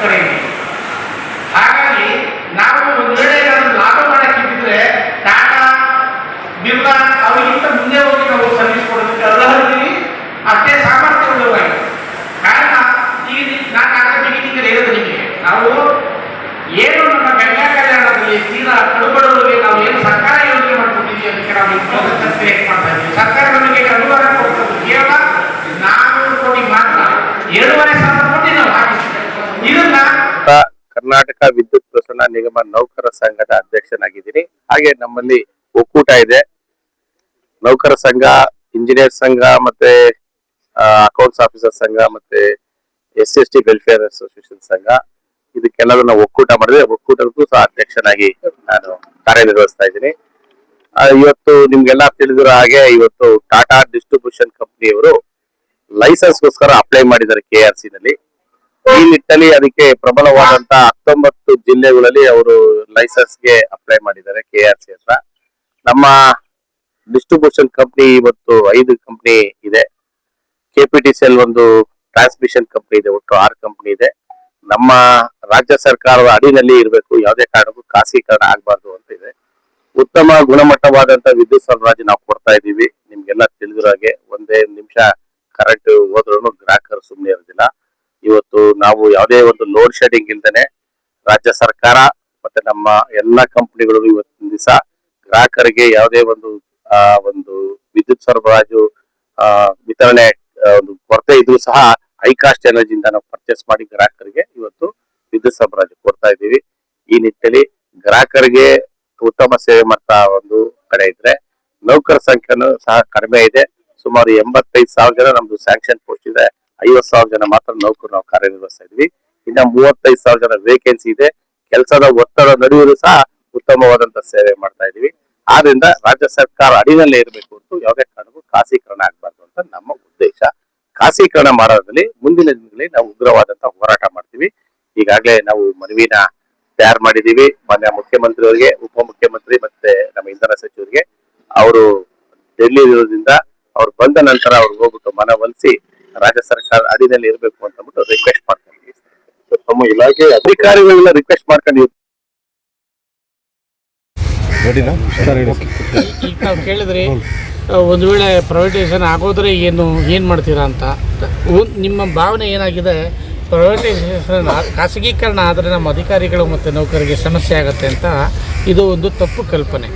ಕಡೆ. ಹಾಗಾಗಿ ನಾವು ಒಂದು ವೇಳೆ ಏನಾದರೂ ಲಾಭ ಮಾಡಕ್ಕಿದ್ರೆ ಟಾಟಾ ಬಿರ್ಲಾ ಅವರಿಗಿಂತ ಮುಂದೆ ಹೋಗಿ ನಾವು ಸರ್ವಿಸ್ ಕೊಡೋದಕ್ಕೆ ಅರ್ಹರಿದ್ದೀವಿ, ಅಷ್ಟೇ ಸಾಮರ್ಥ್ಯವುಳ್ಳವಾಗಿ. ಕಾರಣ ಈಗ ನಾನು ಅದರ ಬಿಗಿನಿಂಗ್ ಹೇಳೋದು ನಿಮಗೆ, ನಾವು ಏನು ನಮ್ಮ ಗಂಗಾ ಕಲ್ಯಾಣದಲ್ಲಿ ತೀರಾ ಕಡುಬಡವರಿಗೆ ನಾವು ಏನು ಸರ್ಕಾರ ಯೋಜನೆ ಮಾಡ್ಕೊಟ್ಟಿದ್ದೀವಿ ಅದಕ್ಕೆ ನಾವು ಕ್ರಿಯೇಟ್ ಮಾಡ್ತಾ ಇದ್ದೀವಿ. ಸರ್ಕಾರ ನಮಗೆ ಅನುದಾನ ಕೊಡ್ತದ್ದು ಕೇವಲ 400 ಕೋಟಿ ಮಾತ್ರ, 7,500 ಕೋಟಿ ನಾವು ಹಾಕಿದ್ದೇವೆ. ಇದನ್ನ ಕರ್ನಾಟಕ ವಿದ್ಯುತ್ ಪ್ರಸರಣ ನಿಗಮ ನೌಕರ ಸಂಘದ ಅಧ್ಯಕ್ಷನಾಗಿದ್ದೀನಿ. ಹಾಗೆ ನಮ್ಮಲ್ಲಿ ಒಕ್ಕೂಟ ಇದೆ, ನೌಕರ ಸಂಘ, ಇಂಜಿನಿಯರ್ ಸಂಘ, ಮತ್ತೆ ಅಕೌಂಟ್ಸ್ ಆಫೀಸರ್ ಸಂಘ, ಮತ್ತೆ SC/ST ವೆಲ್ಫೇರ್ ಅಸೋಸಿಯೇಷನ್ ಸಂಘ. ಇದಕ್ಕೆಲ್ಲರೂ ನಾವು ಒಕ್ಕೂಟ ಮಾಡಿದ್ರೆ ಒಕ್ಕೂಟಕ್ಕೂ ಸಹ ಅಧ್ಯಕ್ಷನಾಗಿ ನಾನು ಕಾರ್ಯನಿರ್ವಹಿಸ್ತಾ ಇದ್ದೀನಿ. ಇವತ್ತು ನಿಮ್ಗೆಲ್ಲ ತಿಳಿದಿರೋ ಹಾಗೆ ಇವತ್ತು ಟಾಟಾ ಡಿಸ್ಟ್ರಿಬ್ಯೂಷನ್ ಕಂಪನಿಯವರು ಲೈಸೆನ್ಸ್ಗೋಸ್ಕರ ಅಪ್ಲೈ ಮಾಡಿದ್ದಾರೆ KRC ನಲ್ಲಿ. ಈ ನಿಟ್ಟಿನಲ್ಲಿ ಅದಕ್ಕೆ ಪ್ರಬಲವಾದಂತಹ 19 ಜಿಲ್ಲೆಗಳಲ್ಲಿ ಅವರು ಲೈಸೆನ್ಸ್ಗೆ ಅಪ್ಲೈ ಮಾಡಿದ್ದಾರೆ KRC ಹತ್ರ. ನಮ್ಮ ಡಿಸ್ಟ್ರಿಬ್ಯೂಷನ್ ಕಂಪನಿ ಇವತ್ತು 5 ಕಂಪನಿ ಇದೆ. KPTCL ಒಂದು ಟ್ರಾನ್ಸ್ಮಿಷನ್ ಕಂಪನಿ ಇದೆ, ಒಟ್ಟು 6 ಕಂಪನಿ ಇದೆ. ನಮ್ಮ ರಾಜ್ಯ ಸರ್ಕಾರದ ಅಡಿನಲ್ಲಿ ಇರಬೇಕು, ಯಾವುದೇ ಕಾರಣಕ್ಕೂ ಖಾಸಗೀಕರಣ ಆಗಬಾರ್ದು ಅಂತ ಇದೆ. ಉತ್ತಮ ಗುಣಮಟ್ಟವಾದಂತ ವಿದ್ಯುತ್ ಸರಬರಾಜು ನಾವು ಕೊಡ್ತಾ ಇದ್ದೀವಿ. ನಿಮ್ಗೆಲ್ಲ ತಿಳಿದಿರೋ ಹಾಗೆ ಒಂದೇ ನಿಮಿಷ ಕರೆಂಟ್ ಹೋದ್ರೂ ಗ್ರಾಹಕರು ಸುಮ್ಮನೆ ಇರೋದಿಲ್ಲ. ಇವತ್ತು ನಾವು ಯಾವುದೇ ಒಂದು ಲೋಡ್ ಶೆಡಿಂಗ್ ಇಲ್ದೇನೆ ರಾಜ್ಯ ಸರ್ಕಾರ ಮತ್ತೆ ನಮ್ಮ ಎಲ್ಲಾ ಕಂಪನಿಗಳು ಇವತ್ತಿನ ದಿವಸ ಗ್ರಾಹಕರಿಗೆ ಯಾವುದೇ ಒಂದು ವಿದ್ಯುತ್ ಸರಬರಾಜು ವಿತರಣೆ ಒಂದು ಕೊರತೆ ಇದ್ರೂ ಸಹ ಹೈಕಾಸ್ಟ್ ಎನರ್ಜಿಯಿಂದ ನಾವು ಪರ್ಚೇಸ್ ಮಾಡಿ ಗ್ರಾಹಕರಿಗೆ ಇವತ್ತು ವಿದ್ಯುತ್ ಸರಬರಾಜು ಕೊಡ್ತಾ ಇದ್ದೀವಿ. ಈ ನಿಟ್ಟಿನಲ್ಲಿ ಗ್ರಾಹಕರಿಗೆ ಉತ್ತಮ ಸೇವೆ ಮಾಡ್ತಾ ಒಂದು ಕಡೆ ಇದ್ರೆ, ನೌಕರ ಸಂಖ್ಯೆನೂ ಸಹ ಕಡಿಮೆ ಇದೆ. ಸುಮಾರು 85,000 ಜನ ನಮ್ದು ಸ್ಯಾಂಕ್ಷನ್ ಪೋಸ್ಟ್ ಇದೆ, 50,000 ಜನ ಮಾತ್ರ ನೌಕರು ನಾವು ಕಾರ್ಯನಿರ್ವಹಿಸ್ತಾ ಇದ್ವಿ. ಇನ್ನ 35,000 ಜನ ವೇಕೆನ್ಸಿ ಇದೆ. ಕೆಲಸದ ಒತ್ತಡ ನಡುವೆಯೂ ಸಹ ಉತ್ತಮವಾದಂತ ಸೇವೆ ಮಾಡ್ತಾ ಇದೀವಿ. ಆದ್ರಿಂದ ರಾಜ್ಯ ಸರ್ಕಾರ ಅಡಿನಲ್ಲೇ ಇರಬೇಕು ಅಂತ ಯಾವುದೇ ಕಾರಣಕ್ಕೂ ಖಾಸಗೀಕರಣ ಆಗಬಾರ್ದು ಅಂತ ನಮ್ಮ ಉದ್ದೇಶ. ಖಾಸಗೀಕರಣ ಮಾಡೋದ್ರಲ್ಲಿ ಮುಂದಿನ ದಿನಗಳಲ್ಲಿ ನಾವು ಉಗ್ರವಾದಂತ ಹೋರಾಟ ಮಾಡ್ತೀವಿ. ಈಗಾಗಲೇ ನಾವು ಮನವಿನ ತಯಾರು ಮಾಡಿದೀವಿ ಮಾನ್ಯ ಮುಖ್ಯಮಂತ್ರಿಯವರಿಗೆ, ಉಪಮುಖ್ಯಮಂತ್ರಿ ಮತ್ತೆ ನಮ್ಮ ಇಂಧನ ಸಚಿವರಿಗೆ. ಅವರು ಡೆಲ್ಲಿ ಇರೋದ್ರಿಂದ ಅವ್ರು ಬಂದ ನಂತರ ಅವ್ರಿಗೆ ಹೋಗ್ಬಿಟ್ಟು ಮನವೊಲಿಸಿ ರಾಜ್ಯ ಸರ್ಕಾರ ಅಡಿನಲ್ಲಿ ಇರಬೇಕು ಅಂತ ಬಿಟ್ಟು ರಿಕ್ವೆಸ್ಟ್ ಮಾಡ್ಕೊಂಡಿದ್ದೀವಿ. ತಮ್ಮ ಇಲಾಖೆ ಅಧಿಕಾರಿಗಳೆಲ್ಲ ರಿಕ್ವೆಸ್ಟ್ ಮಾಡ್ಕೊಂಡು ಈಗ ನಾವು ಕೇಳಿದ್ರಿ, ಒಂದು ವೇಳೆ ಪ್ರೈವೇಟೈಸೇಷನ್ ಆಗೋದ್ರೆ ಏನು ಮಾಡ್ತೀರಾ ಅಂತ. ನಿಮ್ಮ ಭಾವನೆ ಏನಾಗಿದೆ, ಪ್ರೈವೇಟೈಸೇಷನ್ ಖಾಸಗೀಕರಣ ಆದರೆ ನಮ್ಮ ಅಧಿಕಾರಿಗಳು ಮತ್ತು ನೌಕರರಿಗೆ ಸಮಸ್ಯೆ ಆಗುತ್ತೆ ಅಂತ. ಇದು ಒಂದು ತಪ್ಪು ಕಲ್ಪನೆ.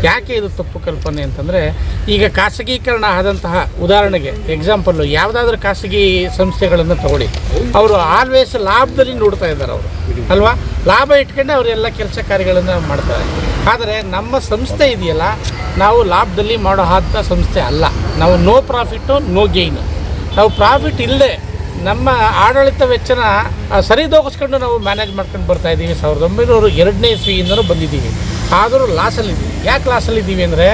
ಯಾಕೆ ಇದು ತಪ್ಪು ಕಲ್ಪನೆ ಅಂತಂದರೆ, ಈಗ ಖಾಸಗೀಕರಣ ಆದಂತಹ ಉದಾಹರಣೆಗೆ ಎಕ್ಸಾಂಪಲ್ಲು ಯಾವುದಾದ್ರೂ ಖಾಸಗಿ ಸಂಸ್ಥೆಗಳನ್ನು ತಗೊಳ್ಳಿ, ಅವರು ಆಲ್ವೇಸ್ ಲಾಭದಲ್ಲಿ ನೋಡ್ತಾ ಇದ್ದಾರೆ ಅವರು, ಅಲ್ವಾ? ಲಾಭ ಇಟ್ಕೊಂಡೆ ಅವರೆಲ್ಲ ಕೆಲಸ ಕಾರ್ಯಗಳನ್ನು ಮಾಡ್ತಾರೆ. ಆದರೆ ನಮ್ಮ ಸಂಸ್ಥೆ ಇದೆಯಲ್ಲ, ನಾವು ಲಾಭದಲ್ಲಿ ಮಾಡೋ ಅಂಥ ಸಂಸ್ಥೆ ಅಲ್ಲ. ನಾವು ನೋ ಪ್ರಾಫಿಟ್ಟು ನೋ ಗೇಯ್ನು. ನಾವು ಪ್ರಾಫಿಟ್ ಇಲ್ಲದೆ ನಮ್ಮ ಆಡಳಿತ ವೆಚ್ಚನ ಸರಿದೋಗಿಸ್ಕೊಂಡು ನಾವು ಮ್ಯಾನೇಜ್ ಮಾಡ್ಕೊಂಡು ಬರ್ತಾಯಿದ್ದೀವಿ. 1902ನೇ ಇಸ್ವಿಯಿಂದನೂ ಬಂದಿದ್ದೀವಿ. ಆದರೂ ಲಾಸಲ್ಲಿದ್ದೀವಿ. ಯಾಕೆ ಲಾಸಲ್ಲಿದ್ದೀವಿ ಅಂದರೆ,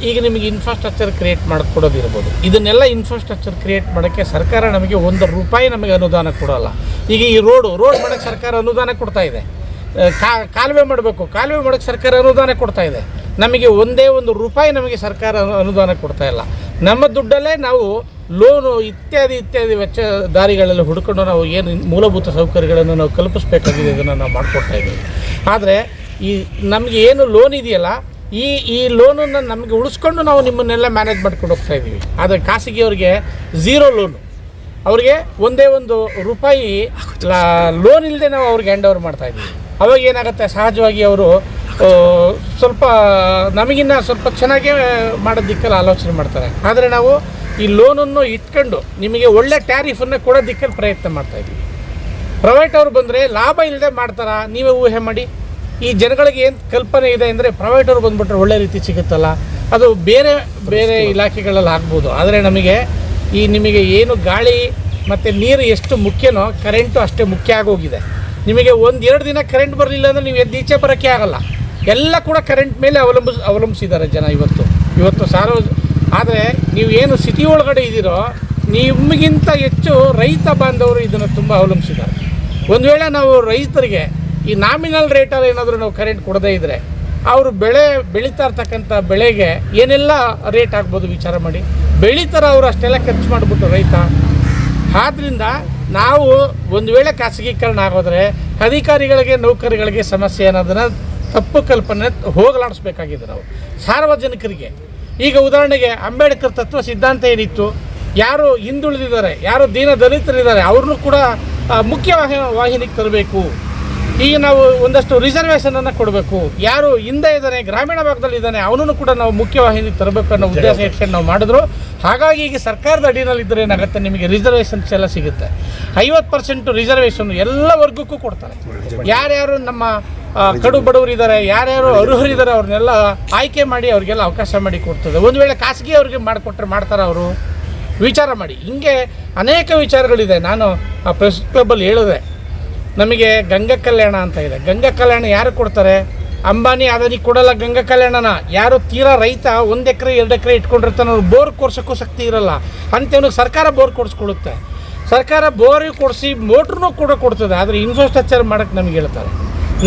ಈಗ ನಿಮಗೆ ಇನ್ಫ್ರಾಸ್ಟ್ರಕ್ಚರ್ ಕ್ರಿಯೇಟ್ ಮಾಡಿಕೊಡೋದಿರ್ಬೋದು. ಇದನ್ನೆಲ್ಲ ಇನ್ಫ್ರಾಸ್ಟ್ರಕ್ಚರ್ ಕ್ರಿಯೇಟ್ ಮಾಡೋಕ್ಕೆ ಸರ್ಕಾರ ನಮಗೆ ₹1 ನಮಗೆ ಅನುದಾನ ಕೊಡೋಲ್ಲ. ಈಗ ಈ ರೋಡ್ ಮಾಡೋಕ್ಕೆ ಸರ್ಕಾರ ಅನುದಾನ ಕೊಡ್ತಾ ಇದೆ. ಕಾಲುವೆ ಮಾಡೋಕ್ಕೆ ಸರ್ಕಾರ ಅನುದಾನ ಕೊಡ್ತಾ ಇದೆ. ನಮಗೆ ₹1 ನಮಗೆ ಸರ್ಕಾರ ಅನುದಾನ ಕೊಡ್ತಾ ಇಲ್ಲ. ನಮ್ಮ ದುಡ್ಡಲ್ಲೇ ನಾವು ಲೋನು ಇತ್ಯಾದಿ ವೆಚ್ಚ ದಾರಿಗಳಲ್ಲಿ ಹುಡ್ಕೊಂಡು ನಾವು ಏನು ಮೂಲಭೂತ ಸೌಕರ್ಯಗಳನ್ನು ನಾವು ಕಲ್ಪಿಸಬೇಕಾಗಿದೆ, ಇದನ್ನು ನಾವು ಮಾಡಿಕೊಡ್ತಾ ಇದ್ದೀವಿ. ಆದರೆ ನಮಗೆ ಏನು ಲೋನ್ ಇದೆಯಲ್ಲ, ಈ ಲೋನನ್ನು ನಮಗೆ ಉಳಿಸ್ಕೊಂಡು ನಾವು ನಿಮ್ಮನ್ನೆಲ್ಲ ಮ್ಯಾನೇಜ್ ಮಾಡ್ಕೊಂಡು ಹೋಗ್ತಾ ಇದ್ದೀವಿ. ಆದರೆ ಖಾಸಗಿಯವ್ರಿಗೆ ಝೀರೋ ಲೋನು, ಅವ್ರಿಗೆ ₹1 ಲೋನ್ ಇಲ್ಲದೆ ನಾವು ಅವ್ರಿಗೆ ಹ್ಯಾಂಡ್ ಓವರ್ ಮಾಡ್ತಾಯಿದ್ದೀವಿ. ಅವಾಗ ಏನಾಗುತ್ತೆ, ಸಹಜವಾಗಿ ಅವರು ಸ್ವಲ್ಪ ನಮಗಿನ್ನ ಸ್ವಲ್ಪ ಚೆನ್ನಾಗೇ ಮಾಡೋದು ದಿಕ್ಕಲ್ಲಿ ಆಲೋಚನೆ ಮಾಡ್ತಾರೆ. ಆದರೆ ನಾವು ಈ ಲೋನನ್ನು ಇಟ್ಕೊಂಡು ನಿಮಗೆ ಒಳ್ಳೆ ಟ್ಯಾರಿಫನ್ನು ಕೊಡೋ ದಿಕ್ಕಲ್ಲಿ ಪ್ರಯತ್ನ ಮಾಡ್ತಾಯಿದ್ದೀವಿ. ಪ್ರೈವೇಟ್ ಅವರು ಬಂದರೆ ಲಾಭ ಇಲ್ಲದೆ ಮಾಡ್ತಾರಾ? ನೀವೇ ಊಹೆ ಮಾಡಿ. ಈ ಜನಗಳಿಗೆ ಏನು ಕಲ್ಪನೆ ಇದೆ ಅಂದರೆ, ಪ್ರೈವೇಟ್ ಅವರು ಬಂದುಬಿಟ್ರೆ ಒಳ್ಳೆ ರೀತಿ ಸಿಗುತ್ತಲ್ಲ, ಅದು ಬೇರೆ ಇಲಾಖೆಗಳಲ್ಲಿ ಆಗ್ಬೋದು. ಆದರೆ ನಿಮಗೆ ಏನು ಗಾಳಿ ಮತ್ತು ನೀರು ಎಷ್ಟು ಮುಖ್ಯನೋ, ಕರೆಂಟು ಅಷ್ಟೇ ಮುಖ್ಯ ಆಗೋಗಿದೆ. ನಿಮಗೆ 1-2 ದಿನ ಕರೆಂಟ್ ಬರಲಿಲ್ಲ ಅಂದರೆ ನೀವು ಈಚೆ ಬರೋಕ್ಕೆ ಆಗಲ್ಲ. ಎಲ್ಲ ಕೂಡ ಕರೆಂಟ್ ಮೇಲೆ ಅವಲಂಬಿಸಿದ್ದಾರೆ ಜನ ಇವತ್ತು ಆದರೆ ನೀವು ಏನು ಸಿಟಿ ಒಳಗಡೆ ಇದ್ದೀರೋ, ನಿಮಗಿಂತ ಹೆಚ್ಚು ರೈತ ಬಾಂಧವರು ಇದನ್ನು ತುಂಬ ಅವಲಂಬಿಸಿದ್ದಾರೆ. ಒಂದು ವೇಳೆ ನಾವು ರೈತರಿಗೆ ಈ ನಾಮಿನಲ್ ರೇಟಲ್ಲಿ ಏನಾದರೂ ನಾವು ಕರೆಂಟ್ ಕೊಡದೇ ಇದ್ದರೆ, ಅವರು ಬೆಳೀತಾ ಇರ್ತಕ್ಕಂಥ ಬೆಳೆಗೆ ಏನೆಲ್ಲ ರೇಟ್ ಆಗ್ಬೋದು ವಿಚಾರ ಮಾಡಿ. ಬೆಳೀತಾರೆ ಅವರು, ಅಷ್ಟೆಲ್ಲ ಖರ್ಚು ಮಾಡಿಬಿಟ್ಟು ರೈತ. ಆದ್ದರಿಂದ ನಾವು ಒಂದು ವೇಳೆ ಖಾಸಗೀಕರಣ ಆಗೋದ್ರೆ ಅಧಿಕಾರಿಗಳಿಗೆ ನೌಕರಿಗಳಿಗೆ ಸಮಸ್ಯೆ ಅನ್ನೋದನ್ನು ತಪ್ಪು ಕಲ್ಪನೆ ಹೋಗಲಾಡಿಸ್ಬೇಕಾಗಿದೆ ನಾವು ಸಾರ್ವಜನಿಕರಿಗೆ. ಈಗ ಉದಾಹರಣೆಗೆ ಅಂಬೇಡ್ಕರ್ ತತ್ವ ಸಿದ್ಧಾಂತ ಏನಿತ್ತು, ಯಾರು ಹಿಂದುಳಿದಿದ್ದಾರೆ, ಯಾರು ದೀನ ದಲಿತರಿದ್ದಾರೆ ಅವ್ರನ್ನೂ ಕೂಡ ಮುಖ್ಯ ವಾಹಿನಿಗೆ ತರಬೇಕು. ಈಗ ನಾವು ಒಂದಷ್ಟು ರಿಸರ್ವೇಷನನ್ನು ಕೊಡಬೇಕು. ಯಾರು ಹಿಂದೆ ಇದ್ದಾನೆ, ಗ್ರಾಮೀಣ ಭಾಗದಲ್ಲಿ ಇದ್ದಾನೆ, ಅವನನ್ನು ಕೂಡ ನಾವು ಮುಖ್ಯವಾಹಿನಿಗೆ ತರಬೇಕು ಅನ್ನೋ ಉದ್ದೇಶ ಇಟ್ಕೊಂಡು ನಾವು ಮಾಡಿದ್ರು. ಹಾಗಾಗಿ ಈಗ ಸರ್ಕಾರದ ಅಡಿನಲ್ಲಿ ಇದ್ದರೆ ಏನಾಗುತ್ತೆ, ನಿಮಗೆ ರಿಸರ್ವೇಷನ್ಸ್ ಎಲ್ಲ ಸಿಗುತ್ತೆ. 50% ರಿಸರ್ವೇಷನ್ ಎಲ್ಲ ವರ್ಗಕ್ಕೂ ಕೊಡ್ತಾರೆ. ಯಾರ್ಯಾರು ನಮ್ಮ ಕಡು ಬಡವರಿದ್ದಾರೆ, ಯಾರ್ಯಾರು ಅರ್ಹರಿದ್ದಾರೆ ಅವ್ರನ್ನೆಲ್ಲ ಆಯ್ಕೆ ಮಾಡಿ ಅವ್ರಿಗೆಲ್ಲ ಅವಕಾಶ ಮಾಡಿ ಕೊಡ್ತದೆ. ಒಂದು ವೇಳೆ ಖಾಸಗಿ ಅವ್ರಿಗೆ ಮಾಡಿಕೊಟ್ರೆ ಮಾಡ್ತಾರೆ ಅವರು, ವಿಚಾರ ಮಾಡಿ. ಹಿಂಗೆ ಅನೇಕ ವಿಚಾರಗಳಿದೆ. ನಾನು ಆ ಪ್ರೆಸ್ ಕ್ಲಬ್ಬಲ್ಲಿ ಹೇಳಿದೆ, ನಮಗೆ ಗಂಗಾ ಕಲ್ಯಾಣ ಅಂತ ಇದೆ. ಗಂಗಾ ಕಲ್ಯಾಣ ಯಾರು ಕೊಡ್ತಾರೆ? ಅಂಬಾನಿ ಅದಾನಿ ಕೊಡಲ್ಲ ಗಂಗಾ ಕಲ್ಯಾಣನ. ಯಾರು ತೀರಾ ರೈತ 1 ಎಕರೆ 2 ಎಕರೆ ಇಟ್ಕೊಂಡಿರ್ತಾನೆ, ಅವ್ರು ಬೋರ್ ಕೊಡ್ಸೋಕ್ಕೂ ಶಕ್ತಿ ಇರಲ್ಲ ಅಂತೇವನಿಗೆ ಸರ್ಕಾರ ಬೋರ್ ಕೊಡಿಸ್ಕೊಡುತ್ತೆ. ಸರ್ಕಾರ ಬೋರಿಗೆ ಕೊಡಿಸಿ ಮೋಟ್ರನ್ನೂ ಕೂಡ ಕೊಡ್ತದೆ, ಆದರೆ ಇನ್ಫ್ರಾಸ್ಟ್ರಕ್ಚರ್ ಮಾಡೋಕ್ಕೆ ನಮಗೆ ಹೇಳ್ತಾರೆ.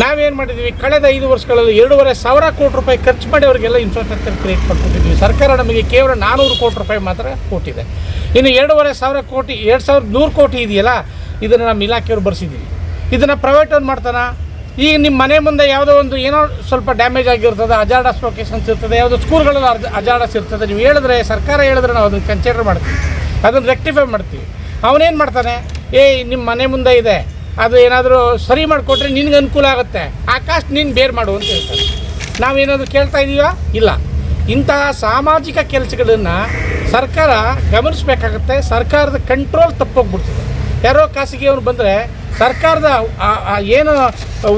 ನಾವೇನು ಮಾಡಿದ್ವಿ, ಕಳೆದ 5 ವರ್ಷಗಳಲ್ಲಿ 2,500 ಕೋಟಿ ರೂಪಾಯಿ ಖರ್ಚು ಮಾಡಿ ಅವರಿಗೆಲ್ಲ ಇನ್ಫ್ರಾಸ್ಟ್ರಕ್ಚರ್ ಕ್ರಿಯೇಟ್ ಮಾಡಿಕೊಟ್ಟಿದ್ವಿ. ಸರ್ಕಾರ ನಮಗೆ ಕೇವಲ 400 ಕೋಟಿ ರೂಪಾಯಿ ಮಾತ್ರ ಕೊಟ್ಟಿದೆ. ಇನ್ನು 2,500 ಕೋಟಿ 2,100 ಕೋಟಿ ಇದೆಯಲ್ಲ, ಇದನ್ನು ನಮ್ಮ ಇಲಾಖೆಯವರು ಬರ್ಸಿದ್ದೀವಿ. ಇದನ್ನು ಪ್ರೈವೇಟ್ ಒಂದು ಮಾಡ್ತಾನೆ. ಈಗ ನಿಮ್ಮ ಮನೆ ಮುಂದೆ ಯಾವುದೋ ಒಂದು ಏನೋ ಸ್ವಲ್ಪ ಡ್ಯಾಮೇಜ್ ಆಗಿರ್ತದೆ, ಅಜಾರ್ಡಸ್ ಲೊಕೇಶನ್ಸ್ ಇರ್ತದೆ, ಯಾವುದೋ ಸ್ಕೂಲ್ಗಳಲ್ಲಿ ಅಜಾರ್ಡಸ್ ಇರ್ತದೆ. ನೀವು ಹೇಳಿದ್ರೆ, ಸರ್ಕಾರ ಹೇಳಿದ್ರೆ ನಾವು ಅದನ್ನು ಕನ್ಸಿಡರ್ ಮಾಡ್ತೀವಿ, ಅದನ್ನು ರೆಕ್ಟಿಫೈ ಮಾಡ್ತೀವಿ. ಅವನೇನು ಮಾಡ್ತಾನೆ, ನಿಮ್ಮ ಮನೆ ಮುಂದೆ ಇದೆ, ಅದು ಏನಾದರೂ ಸರಿ ಮಾಡಿಕೊಟ್ರೆ ನಿನಗೆ ಅನುಕೂಲ ಆಗುತ್ತೆ, ಆ ಕಾಸ್ಟ್ ನೀನು ಬೇರೆ ಮಾಡು ಅಂತ ಹೇಳ್ತಾರೆ. ನಾವೇನಾದರೂ ಕೇಳ್ತಾ ಇದ್ದೀವಾ? ಇಲ್ಲ. ಇಂತಹ ಸಾಮಾಜಿಕ ಕೆಲಸಗಳನ್ನು ಸರ್ಕಾರ ಗಮನಿಸಬೇಕಾಗತ್ತೆ. ಸರ್ಕಾರದ ಕಂಟ್ರೋಲ್ ತಪ್ಪೋಗ್ಬಿಡ್ತದೆ. ಯಾರೋ ಖಾಸಗಿಯವ್ರು ಬಂದರೆ ಸರ್ಕಾರದ ಏನು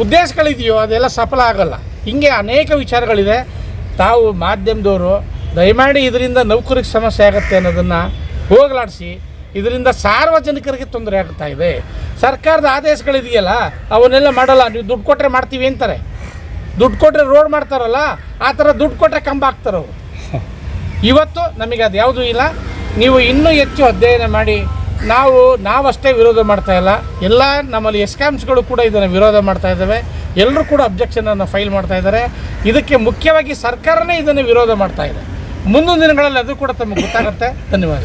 ಉದ್ದೇಶಗಳಿದೆಯೋ ಅದೆಲ್ಲ ಸಫಲ ಆಗಲ್ಲ. ಹಿಂಗೆ ಅನೇಕ ವಿಚಾರಗಳಿದೆ. ತಾವು ಮಾಧ್ಯಮದವರು ದಯಮಾಡಿ ಇದರಿಂದ ನೌಕರಿಗೆ ಸಮಸ್ಯೆ ಆಗುತ್ತೆ ಅನ್ನೋದನ್ನು ಹೋಗಲಾಡಿಸಿ. ಇದರಿಂದ ಸಾರ್ವಜನಿಕರಿಗೆ ತೊಂದರೆ ಆಗ್ತಾ ಇದೆ. ಸರ್ಕಾರದ ಆದೇಶಗಳಿದೆಯಲ್ಲ ಅವನ್ನೆಲ್ಲ ಮಾಡಲ್ಲ. ನೀವು ದುಡ್ಡು ಕೊಟ್ಟರೆ ಮಾಡ್ತೀವಿ ಅಂತಾರೆ, ದುಡ್ಡು ಕೊಟ್ಟರೆ ರೋಡ್ ಮಾಡ್ತಾರಲ್ಲ ಆ ಥರ ದುಡ್ಡು ಕೊಟ್ಟರೆ ಕಂಬ ಹಾಕ್ತಾರವರು. ಇವತ್ತು ನಮಗೆ ಅದು ಯಾವುದೂ ಇಲ್ಲ. ನೀವು ಇನ್ನೂ ಹೆಚ್ಚು ಅಧ್ಯಯನ ಮಾಡಿ. ನಾವಷ್ಟೇ ವಿರೋಧ ಮಾಡ್ತಾ ಇಲ್ಲ, ಎಲ್ಲ ನಮ್ಮಲ್ಲಿ ಎಸ್ಕಾಮ್ಸ್ಗಳು ಕೂಡ ಇದನ್ನು ವಿರೋಧ ಮಾಡ್ತಾ ಇದ್ದಾವೆ. ಎಲ್ಲರೂ ಕೂಡ ಅಬ್ಜೆಕ್ಷನನ್ನು ಫೈಲ್ ಮಾಡ್ತಾ ಇದ್ದಾರೆ. ಇದಕ್ಕೆ ಮುಖ್ಯವಾಗಿ ಸರ್ಕಾರನೇ ಇದನ್ನು ವಿರೋಧ ಮಾಡ್ತಾ ಇದೆ. ಮುಂದಿನ ದಿನಗಳಲ್ಲಿ ಅದು ಕೂಡ ತಮಗೆ ಗೊತ್ತಾಗುತ್ತೆ. ಧನ್ಯವಾದ.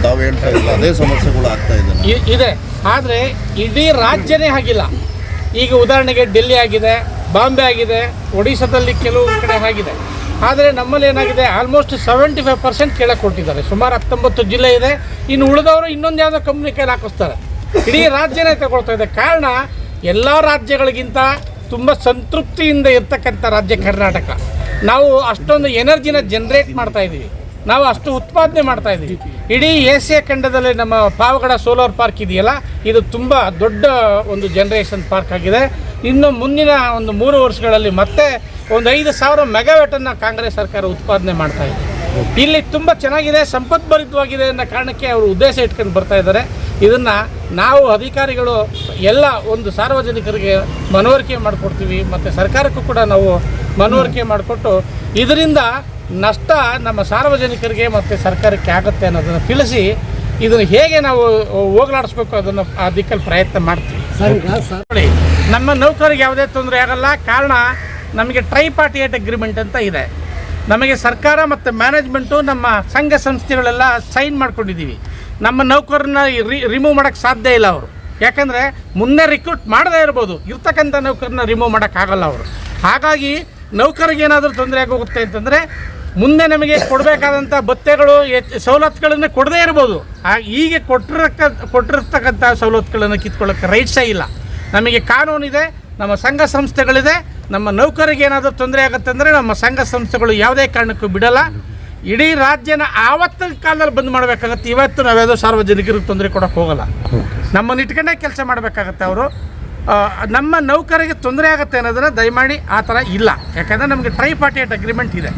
ತಾವು ಹೇಳ್ತಾ ಇಲ್ಲ ಅದೇ ಸಮಸ್ಯೆಗಳು ಆಗ್ತಾ ಇದೆ, ಆದರೆ ಇಡೀ ರಾಜ್ಯನೇ ಆಗಿಲ್ಲ. ಈಗ ಉದಾಹರಣೆಗೆ ಡೆಲ್ಲಿ ಆಗಿದೆ, ಬಾಂಬೆ ಆಗಿದೆ, ಒಡಿಶಾದಲ್ಲಿ ಕೆಲವು ಕಡೆ ಆಗಿದೆ. ಆದರೆ ನಮ್ಮಲ್ಲಿ ಏನಾಗಿದೆ, ಆಲ್ಮೋಸ್ಟ್ 75% ಕೆಳಗೆ ಕೊಟ್ಟಿದ್ದಾರೆ. ಸುಮಾರು 19 ಜಿಲ್ಲೆ ಇದೆ. ಇನ್ನು ಉಳಿದವರು ಇನ್ನೊಂದು ಯಾವುದೋ ಕಂಪ್ನಿ ಕೈಲಿ ಹಾಕಿಸ್ತಾರೆ. ಇಡೀ ರಾಜ್ಯನೇ ತಗೊಳ್ತಾ ಇದೆ. ಕಾರಣ, ಎಲ್ಲ ರಾಜ್ಯಗಳಿಗಿಂತ ತುಂಬ ಸಂತೃಪ್ತಿಯಿಂದ ಇರ್ತಕ್ಕಂಥ ರಾಜ್ಯ ಕರ್ನಾಟಕ. ನಾವು ಅಷ್ಟೊಂದು ಎನರ್ಜಿನ ಜನ್ರೇಟ್ ಮಾಡ್ತಾ ಇದ್ದೀವಿ, ನಾವು ಅಷ್ಟು ಉತ್ಪಾದನೆ ಮಾಡ್ತಾ ಇದ್ದೀವಿ. ಇಡೀ ಏಷ್ಯಾ ಖಂಡದಲ್ಲಿ ನಮ್ಮ ಪಾವಗಡ ಸೋಲಾರ್ ಪಾರ್ಕ್ ಇದೆಯಲ್ಲ, ಇದು ತುಂಬ ದೊಡ್ಡ ಒಂದು ಜನರೇಷನ್ ಪಾರ್ಕ್ ಆಗಿದೆ. ಇನ್ನು ಮುಂದಿನ ಒಂದು 3 ವರ್ಷಗಳಲ್ಲಿ ಮತ್ತೆ ಒಂದು 5,000 ಮೆಗಾವ್ಯಾಟನ್ನು ಕಾಂಗ್ರೆಸ್ ಸರ್ಕಾರ ಉತ್ಪಾದನೆ ಮಾಡ್ತಾ ಇದೆ. ಇಲ್ಲಿ ತುಂಬ ಚೆನ್ನಾಗಿದೆ, ಸಂಪದ್ಭರಿತವಾಗಿದೆ ಅನ್ನೋ ಕಾರಣಕ್ಕೆ ಅವರು ಉದ್ದೇಶ ಇಟ್ಕೊಂಡು ಬರ್ತಾ ಇದ್ದಾರೆ. ಇದನ್ನು ನಾವು ಅಧಿಕಾರಿಗಳು ಎಲ್ಲ ಒಂದು ಸಾರ್ವಜನಿಕರಿಗೆ ಮನವರಿಕೆ ಮಾಡಿಕೊಡ್ತೀವಿ, ಮತ್ತು ಸರ್ಕಾರಕ್ಕೂ ಕೂಡ ನಾವು ಮನವರಿಕೆ ಮಾಡಿಕೊಟ್ಟು ಇದರಿಂದ ನಷ್ಟ ನಮ್ಮ ಸಾರ್ವಜನಿಕರಿಗೆ ಮತ್ತು ಸರ್ಕಾರಕ್ಕೆ ಆಗುತ್ತೆ ಅನ್ನೋದನ್ನು ತಿಳಿಸಿ ಇದನ್ನು ಹೇಗೆ ನಾವು ಹೋಗಲಾಡಿಸ್ಬೇಕು ಅದನ್ನು ಆ ದಿಕ್ಕಲ್ಲಿ ಪ್ರಯತ್ನ ಮಾಡ್ತೀವಿ. ನೋಡಿ, ನಮ್ಮ ನೌಕರಿಗೆ ಯಾವುದೇ ತೊಂದರೆ ಆಗಲ್ಲ. ಕಾರಣ, ನಮಗೆ ಟ್ರೈಪಾರ್ಟಿಯೇಟ್ ಅಗ್ರಿಮೆಂಟ್ ಅಂತ ಇದೆ. ನಮಗೆ ಸರ್ಕಾರ ಮತ್ತು ಮ್ಯಾನೇಜ್ಮೆಂಟು ನಮ್ಮ ಸಂಘ ಸಂಸ್ಥೆಗಳೆಲ್ಲ ಸೈನ್ ಮಾಡ್ಕೊಂಡಿದ್ದೀವಿ. ನಮ್ಮ ನೌಕರನ್ನ ರಿಮೂವ್ ಮಾಡೋಕ್ಕೆ ಸಾಧ್ಯ ಇಲ್ಲ ಅವರು. ಯಾಕಂದರೆ ಮುನ್ನೆ ರಿಕ್ರೂಟ್ ಮಾಡದೇ ಇರ್ಬೋದು, ಇರ್ತಕ್ಕಂಥ ನೌಕರನ್ನ ರಿಮೂವ್ ಮಾಡೋಕ್ಕಾಗಲ್ಲ ಅವರು. ಹಾಗಾಗಿ ನೌಕರಿಗೆ ಏನಾದರೂ ತೊಂದರೆ ಆಗೋಗುತ್ತೆ ಅಂತಂದರೆ ಮುಂದೆ ನಮಗೆ ಕೊಡಬೇಕಾದಂಥ ಭತ್ಯೆಗಳು ಸವಲತ್ತುಗಳನ್ನು ಕೊಡದೇ ಇರ್ಬೋದು. ಈಗ ಕೊಟ್ಟಿರ್ತಕ್ಕಂಥ ಸವಲತ್ತುಗಳನ್ನು ಕಿತ್ಕೊಳ್ಳೋಕ್ಕೆ ರೈಟ್ಸೇ ಇಲ್ಲ. ನಮಗೆ ಕಾನೂನಿದೆ, ನಮ್ಮ ಸಂಘ ಸಂಸ್ಥೆಗಳಿದೆ. ನಮ್ಮ ನೌಕರಿಗೆ ಏನಾದರೂ ತೊಂದರೆ ಆಗುತ್ತೆ ಅಂದರೆ ನಮ್ಮ ಸಂಘ ಸಂಸ್ಥೆಗಳು ಯಾವುದೇ ಕಾರಣಕ್ಕೂ ಬಿಡಲ್ಲ. ಇಡೀ ರಾಜ್ಯನ ಆವತ್ತಿನ ಕಾಲದಲ್ಲಿ ಬಂದ್ ಮಾಡಬೇಕಾಗತ್ತೆ. ಇವತ್ತು ನಾವ್ಯಾವುದೋ ಸಾರ್ವಜನಿಕರಿಗೆ ತೊಂದರೆ ಕೊಡೋಕ್ಕೆ ಹೋಗಲ್ಲ. ನಮ್ಮನ್ನು ಇಟ್ಕೊಂಡೇ ಕೆಲಸ ಮಾಡಬೇಕಾಗತ್ತೆ ಅವರು. ನಮ್ಮ ನೌಕರಿಗೆ ತೊಂದರೆ ಆಗುತ್ತೆ ಅನ್ನೋದನ್ನು ದಯಮಾಡಿ ಆ ಥರ ಇಲ್ಲ. ಯಾಕಂದರೆ ನಮಗೆ ಟ್ರೈಪಾರ್ಟಿಯೇಟ್ ಅಗ್ರಿಮೆಂಟ್ ಇದೆ.